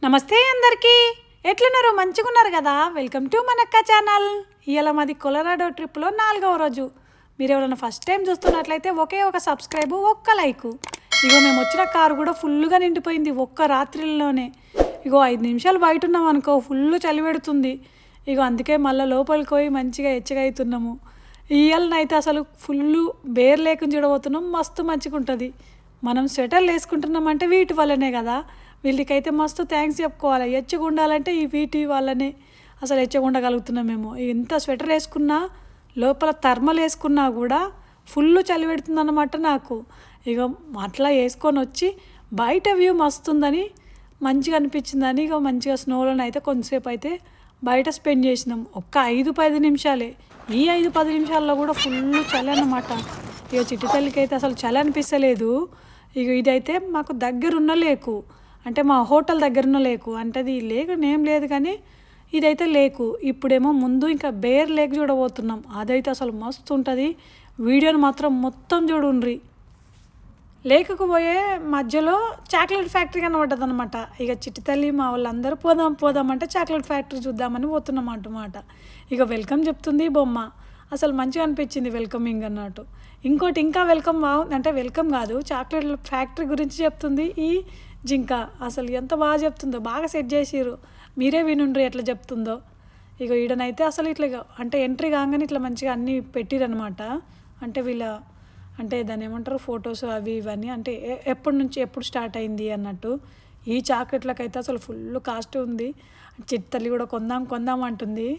నమస్తే అందరికీ ఎట్లున్నారు మంచిగున్నారు కదా వెల్కమ్ టు మనక్క ఛానల్. ఇవాళ మాది కొలరాడో ట్రిప్లో 4వ రోజు. మీరు ఎవరైనా ఫస్ట్ టైం చూస్తున్నట్లయితే ఒకే ఒక సబ్స్క్రైబ్ ఒక్క లైక్. ఇగో మేము వచ్చిన కారు కూడా ఫుల్గా నిండిపోయింది ఒక్క రాత్రిలోనే. ఇగో 5 నిమిషాలు బయట ఉన్నాం అనుకో ఫుల్ చలి పెడుతుంది. ఇగో అందుకే మళ్ళీ లోపలికి పోయి మంచిగా ఎచ్చగా అవుతున్నాము. ఇవాళనైతే అసలు ఫుల్ బేర్ లేకుండా చూడబోతున్నాం. మస్తు మంచిగా ఉంటుంది. మనం స్వెటర్లు వేసుకుంటున్నామంటే వీటి వల్లనే కదా. వీళ్ళకైతే మస్తు థ్యాంక్స్ చెప్పుకోవాలి. ఎచ్చగా ఉండాలంటే ఈ వీటి వల్లనే అసలు ఎచ్చగా ఉండగలుగుతున్నాం మేము. ఎంత స్వెటర్ వేసుకున్నా లోపల థర్మల్ వేసుకున్నా కూడా ఫుల్ చలి పెడుతుంది అన్నమాట నాకు. ఇక అట్లా వేసుకొని వచ్చి బయట వ్యూ మస్తుందని మంచిగా అనిపించిందని ఇక మంచిగా స్నోలోనే అయితే కొంతసేపు అయితే బయట స్పెండ్ చేసినాం. ఒక్క 5-10 నిమిషాలే. ఈ 5-10 నిమిషాల్లో కూడా ఫుల్ చలి అన్నమాట. ఇక చిట్టి తల్లికి అయితే అసలు చలి అనిపిస్తలేదు. ఇక ఇదైతే మాకు దగ్గరున్న లేకు, అంటే మా హోటల్ దగ్గరున్న లేకు, అంటే అది లేక్ నేమ్ లేదు కానీ ఇదైతే లేకు. ఇప్పుడేమో ముందు ఇంకా బేర్ లేక్ చూడబోతున్నాం. అదైతే అసలు మస్తు ఉంటుంది. వీడియోని మాత్రం మొత్తం చూడుండ్రి. లేకుకు పోయే మధ్యలో చాక్లెట్ ఫ్యాక్టరీ కనబడ్డది అనమాట. ఇక చిట్టి తల్లి మా వాళ్ళందరూ పోదామంటే చాక్లెట్ ఫ్యాక్టరీ చూద్దామని పోతున్నాం అన్నమాట. ఇక వెల్కమ్ చెప్తుంది బొమ్మ. అసలు మంచిగా అనిపించింది వెల్కమింగ్ అన్నట్టు. ఇంకోటి ఇంకా వెల్కమ్ బాగుంది, అంటే వెల్కమ్ కాదు చాక్లెట్ ఫ్యాక్టరీ గురించి చెప్తుంది ఈ జింక. అసలు ఎంత బాగా చెప్తుందో, బాగా సెట్ చేసిర్రు. మీరే వినుండ్రి ఎట్లా చెప్తుందో. ఇక ఈడనైతే అసలు ఇట్లా అంటే ఎంట్రీ కాగానే ఇట్లా మంచిగా అన్నీ పెట్టిరనమాట. అంటే వీళ్ళ అంటే దాన్ని ఏమంటారు ఫొటోస్ అవి ఇవన్నీ, అంటే ఎప్పటి నుంచి ఎప్పుడు స్టార్ట్ అయింది అన్నట్టు. ఈ చాక్లెట్లకైతే అసలు ఫుల్ కాస్ట్ ఉంది. చిట్టి తల్లి కూడా కొందాం అంటుంది.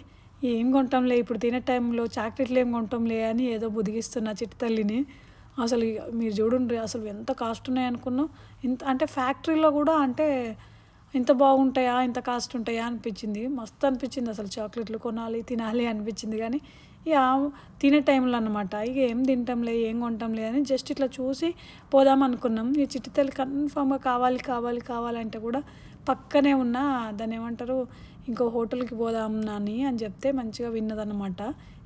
ఏం కొంటాంలే ఇప్పుడు తినే టైంలో చాక్లెట్లు ఏం కొంటాంలే అని ఏదో బుదిగిస్తున్నా చిట్టి తల్లిని. అసలు మీరు చూడండి అసలు ఎంత కాస్ట్ ఉన్నాయి అనుకున్నాం. ఇంత అంటే ఫ్యాక్టరీలో కూడా అంటే ఇంత బాగుంటాయా, ఇంత కాస్ట్ ఉంటాయా అనిపించింది. మస్తు అనిపించింది అసలు. చాక్లెట్లు కొనాలి తినాలి అనిపించింది. కానీ ఇక తినే టైంలో అనమాట ఇక ఏం తింటాంలే ఏం కొంటాంలే అని జస్ట్ ఇట్లా చూసి పోదాం అనుకున్నాం. ఈ చిట్టి తల్లి కన్ఫామ్గా కావాలంటే కూడా పక్కనే ఉన్న దాన్ని ఏమంటారు ఇంకో హోటల్కి పోదాం నాని అని చెప్తే మంచిగా విన్నదన్నమాట.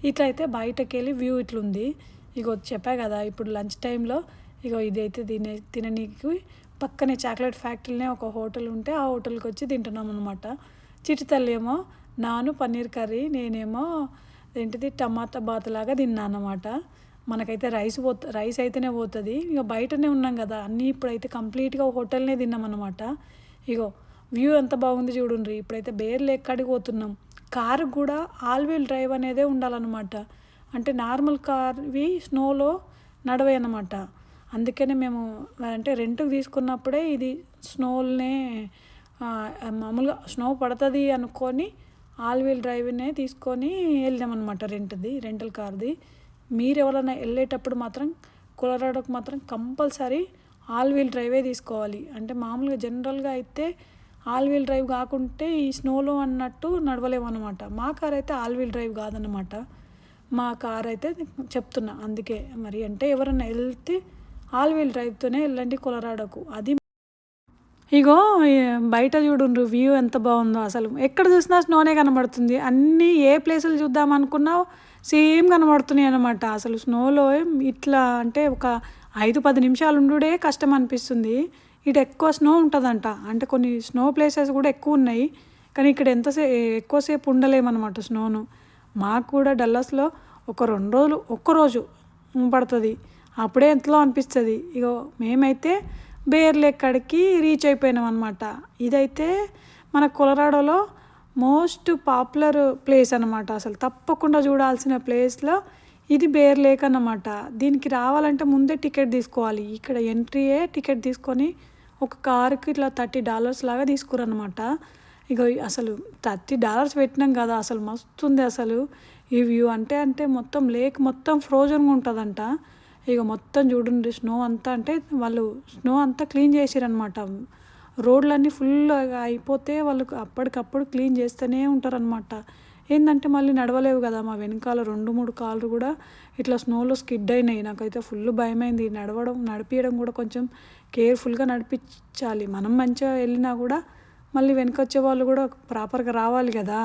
ఇట్లా అయితే బయటకు వెళ్ళి వ్యూ ఇట్లుంది. ఇగో చెప్పా కదా ఇప్పుడు లంచ్ టైంలో ఇగో ఇదైతే తిననీకి పక్కనే చాక్లెట్ ఫ్యాక్టరీనే ఒక హోటల్ ఉంటే ఆ హోటల్కి వచ్చి తింటున్నాం అనమాట. చిట్టి తల్లి ఏమో నాను పన్నీర్ కర్రీ, నేనేమో ఏంటిది టమాటా బాతులాగా తిన్నా అన్నమాట. మనకైతే రైస్ అయితేనే పోతుంది. ఇక బయటనే ఉన్నాం కదా అన్నీ. ఇప్పుడైతే కంప్లీట్గా హోటల్నే తిన్నాం అనమాట. ఇగో వ్యూ ఎంత బాగుంది చూడండి. ఇప్పుడైతే బేర్ లేక్ కాడికి పోతున్నాం. కారు కూడా ఆల్ వీల్ డ్రైవ్ అనేదే ఉండాలన్నమాట. అంటే నార్మల్ కార్వి స్నోలో నడవే అన్నమాట. అందుకనే మేము అంటే రెంట్కి తీసుకున్నప్పుడే ఇది స్నోల్నే మామూలుగా స్నో పడుతుంది అనుకొని ఆల్ వీల్ డ్రైవ్నే తీసుకొని వెళ్ళామన్నమాట. రెంటల్ కార్ది. మీరు ఎవరైనా వెళ్ళేటప్పుడు మాత్రం కొలరాడోకి మాత్రం కంపల్సరీ ఆల్ వీల్ డ్రైవే తీసుకోవాలి. అంటే మామూలుగా జనరల్గా అయితే ఆల్ వీల్ డ్రైవ్ కాకుంటే ఈ స్నోలో అన్నట్టు నడవలేమన్నమాట. మా కార్ అయితే ఆల్ వీల్ డ్రైవ్ కాదన్నమాట. మా కార్ అయితే చెప్తున్నా అందుకే మరి. అంటే ఎవరైనా వెళ్తే ఆల్ వీల్ డ్రైవ్తోనే వెళ్ళండి కొలరాడోకు. అది ఇగో బయట చూడుండ్రు వ్యూ ఎంత బాగుందో. అసలు ఎక్కడ చూసినా స్నోనే కనబడుతుంది. అన్నీ ఏ ప్లేసులు చూద్దాం అనుకున్నా సేమ్ కనబడుతున్నాయి అన్నమాట. అసలు స్నోలో ఇట్లా అంటే ఒక 5-10 నిమిషాలు ఉండుడే కష్టం అనిపిస్తుంది. ఇటు ఎక్కువ స్నో ఉంటుందంట. అంటే కొన్ని స్నో ప్లేసెస్ కూడా ఎక్కువ ఉన్నాయి. కానీ ఇక్కడ ఎక్కువసేపు ఉండలేమన్నమాట స్నోను. మాకు కూడా డల్లాస్లో ఒక 2 రోజులు ఒక్కరోజు పడుతుంది. అప్పుడే ఎంతలో అనిపిస్తుంది. ఇగో మేమైతే బేర్ లేక్ కాడికి రీచ్ అయిపోయినాం అనమాట. ఇదైతే మన కొలరాడోలో మోస్ట్ పాపులర్ ప్లేస్ అనమాట. అసలు తప్పకుండా చూడాల్సిన ప్లేస్లో ఇది బేర్ లేక్ అన్నమాట. దీనికి రావాలంటే ముందే టికెట్ తీసుకోవాలి. ఇక్కడ ఎంట్రీయే టికెట్ తీసుకొని ఒక కారుకి ఇట్లా $30 లాగా తీసుకురన్నమాట. ఇక అసలు $30 పెట్టినాం కదా. అసలు మస్తు ఉంది అసలు ఈ వ్యూ. అంటే మొత్తం లేక్ మొత్తం ఫ్రోజన్గా ఉంటుందంట. ఇక మొత్తం చూడండి స్నో అంతా, అంటే వాళ్ళు స్నో అంతా క్లీన్ చేసిరనమాట. రోడ్లన్నీ ఫుల్ అయిపోతే వాళ్ళు అప్పటికప్పుడు క్లీన్ చేస్తూనే ఉంటారనమాట. ఏంటంటే మళ్ళీ నడవలేవు కదా. మా వెనకాల 2-3 కార్లు కూడా ఇట్లా స్నోలో స్కిడ్ అయినాయి. నాకైతే ఫుల్ భయమైంది. నడిపించడం కూడా కొంచెం కేర్ఫుల్గా నడిపించాలి. మనం మంచిగా వెళ్ళినా కూడా మళ్ళీ వెనకొచ్చే వాళ్ళు కూడా ప్రాపర్గా రావాలి కదా.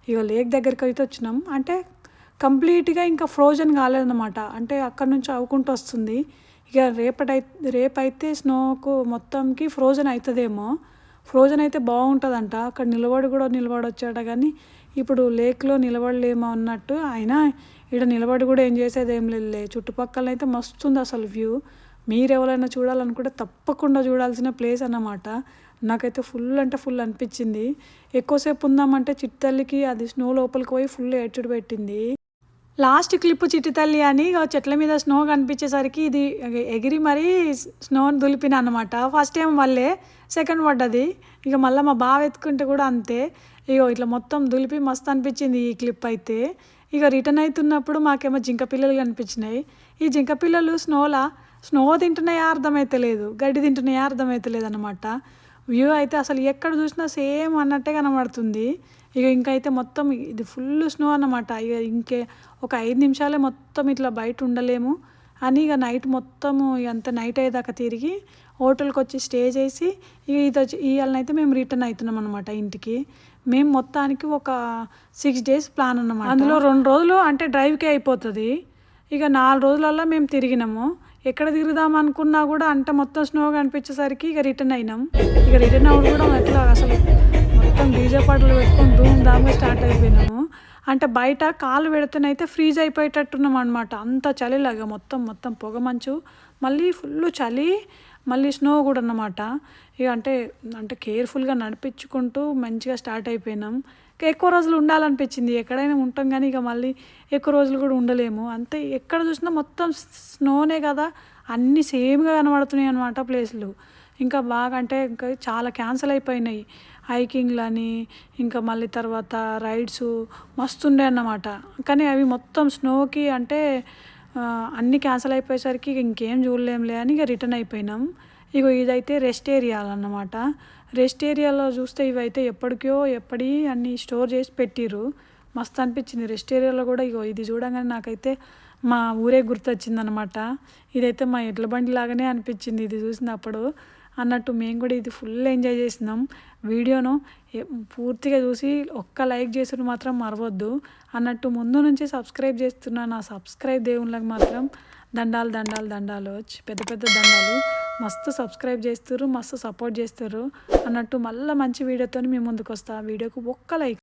ఇక లేక్ దగ్గరికి అయితే వచ్చినాం. అంటే కంప్లీట్గా ఇంకా ఫ్రోజన్ కాలేదన్నమాట. అంటే అక్కడ నుంచి అవ్వుకుంటూ వస్తుంది. ఇక రేపైతే స్నోకు మొత్తంకి ఫ్రోజన్ అవుతుందేమో. ఫ్రోజన్ అయితే బాగుంటుందంట. అక్కడ నిలబడి కూడా నిలబడొచ్చాట, కానీ ఇప్పుడు లేక్లో నిలబడలేమో అన్నట్టు. అయినా ఇక్కడ నిలబడి కూడా ఏం చేసేది ఏం లేదులే. చుట్టుపక్కల అయితే మస్తు ఉంది అసలు వ్యూ. మీరు ఎవరైనా చూడాలనుకుంటే తప్పకుండా చూడాల్సిన ప్లేస్ అన్నమాట. నాకైతే ఫుల్ అంటే ఫుల్ అనిపించింది. ఎక్కువసేపు ఉందామంటే చిట్టి తల్లికి అది స్నో లోపలికి పోయి ఫుల్ ఏడ్చుడు పెట్టింది. లాస్ట్ క్లిప్ చిట్టి తల్లి అని చెట్ల మీద స్నో కనిపించేసరికి ఇది ఎగిరి మరీ స్నోని దులిపిన అనమాట. ఫస్ట్ టైం వల్లే సెకండ్ పడ్డది. ఇక మళ్ళీ మా బావ ఎత్తుకుంటే కూడా అంతే. ఇట్లా మొత్తం దులిపి మస్తు అనిపించింది ఈ క్లిప్ అయితే. ఇక రిటర్న్ అవుతున్నప్పుడు మాకేమో జింక పిల్లలు కనిపించినాయి. ఈ జింక పిల్లలు స్నో తింటున్నాయా అర్థమవుతలేదు, గడ్డి తింటున్నాయా అర్థమవుతలేదు అనమాట. వ్యూ అయితే అసలు ఎక్కడ చూసినా సేమ్ అన్నట్టే కనబడుతుంది. ఇంకైతే మొత్తం ఇది ఫుల్ స్నో అన్నమాట. ఇంకే ఒక 5 నిమిషాలే మొత్తం ఇట్లా బయట ఉండలేము అని నైట్ మొత్తము అంత నైట్ అయ్యేదాకా తిరిగి హోటల్కి వచ్చి స్టే చేసి ఇవాళనైతే మేము రిటర్న్ అవుతున్నాం అనమాట ఇంటికి. మేము మొత్తానికి ఒక 6 డేస్ ప్లాన్ అన్నమాట. అందులో 2 రోజులు అంటే డ్రైవ్కే అయిపోతుంది. 4 రోజులల్లో మేము తిరిగినాము. ఎక్కడ తిరుగుదాం అనుకున్నా కూడా అంటే మొత్తం స్నో కనిపించేసరికి రిటర్న్ అయినాం. రిటర్న్ అవ్వడం కూడా ఎట్లా అసలు మొత్తం డీజే పాటలు పెట్టుకొని ధూమ్ ధామ్గా స్టార్ట్ అయిపోయినాము. అంటే బయట కాలు పెడితేనైతే ఫ్రీజ్ అయిపోయేటట్టున్నాం అనమాట. అంత చలిలాగా మొత్తం పొగ మంచు, మళ్ళీ ఫుల్ చలి, మళ్ళీ స్నో కూడా అన్నమాట. అంటే కేర్ఫుల్గా నడిపించుకుంటూ మంచిగా స్టార్ట్ అయిపోయినాం. ఎక్కువ రోజులు ఉండాలనిపించింది. ఎక్కడైనా ఉంటాం కానీ మళ్ళీ ఎక్కువ రోజులు కూడా ఉండలేము. అంతే ఎక్కడ చూసినా మొత్తం స్నోనే కదా, అన్నీ సేమ్గా కనబడుతున్నాయి అనమాట ప్లేస్లు. ఇంకా బాగా అంటే ఇంకా చాలా క్యాన్సిల్ అయిపోయినాయి. హైకింగ్లని మళ్ళీ తర్వాత రైడ్స్ మస్తు ఉండే అన్నమాట. కానీ అవి మొత్తం స్నోకి అంటే అన్నీ క్యాన్సిల్ అయిపోయేసరికి ఇంకేం చూడలేంలే అని రిటర్న్ అయిపోయినాం. ఇదైతే రెస్ట్ ఏరియాలు అన్నమాట. రెస్ట్ ఏరియాలో చూస్తే ఇవైతే ఎప్పటి అన్నీ స్టోర్ చేసి పెట్టిర్రు. మస్తు అనిపించింది. రెస్ట్ ఏరియాలో కూడా ఇది చూడగానే నాకైతే మా ఊరే గుర్తొచ్చిందనమాట. ఇదైతే మా ఎడ్ల బండి లాగానే అనిపించింది ఇది చూసినప్పుడు అన్నట్టు. మేము కూడా ఇది ఫుల్ ఎంజాయ్ చేసినాం. వీడియోను పూర్తిగా చూసి ఒక్క లైక్ చేసుడు మాత్రం మరవద్దు అన్నట్టు. ముందు నుంచి సబ్స్క్రైబ్ చేస్తున్నా నా సబ్స్క్రైబ్ దేవుళ్ళకి మాత్రం దండాలు పెద్ద పెద్ద దండాలు. మస్తు సబ్స్క్రైబ్ చేస్తారు, మస్తు సపోర్ట్ చేస్తారు అన్నట్టు. మళ్ళీ మంచి వీడియోతో మీ ముందుకు వస్తా. వీడియోకి ఒక్క లైక్.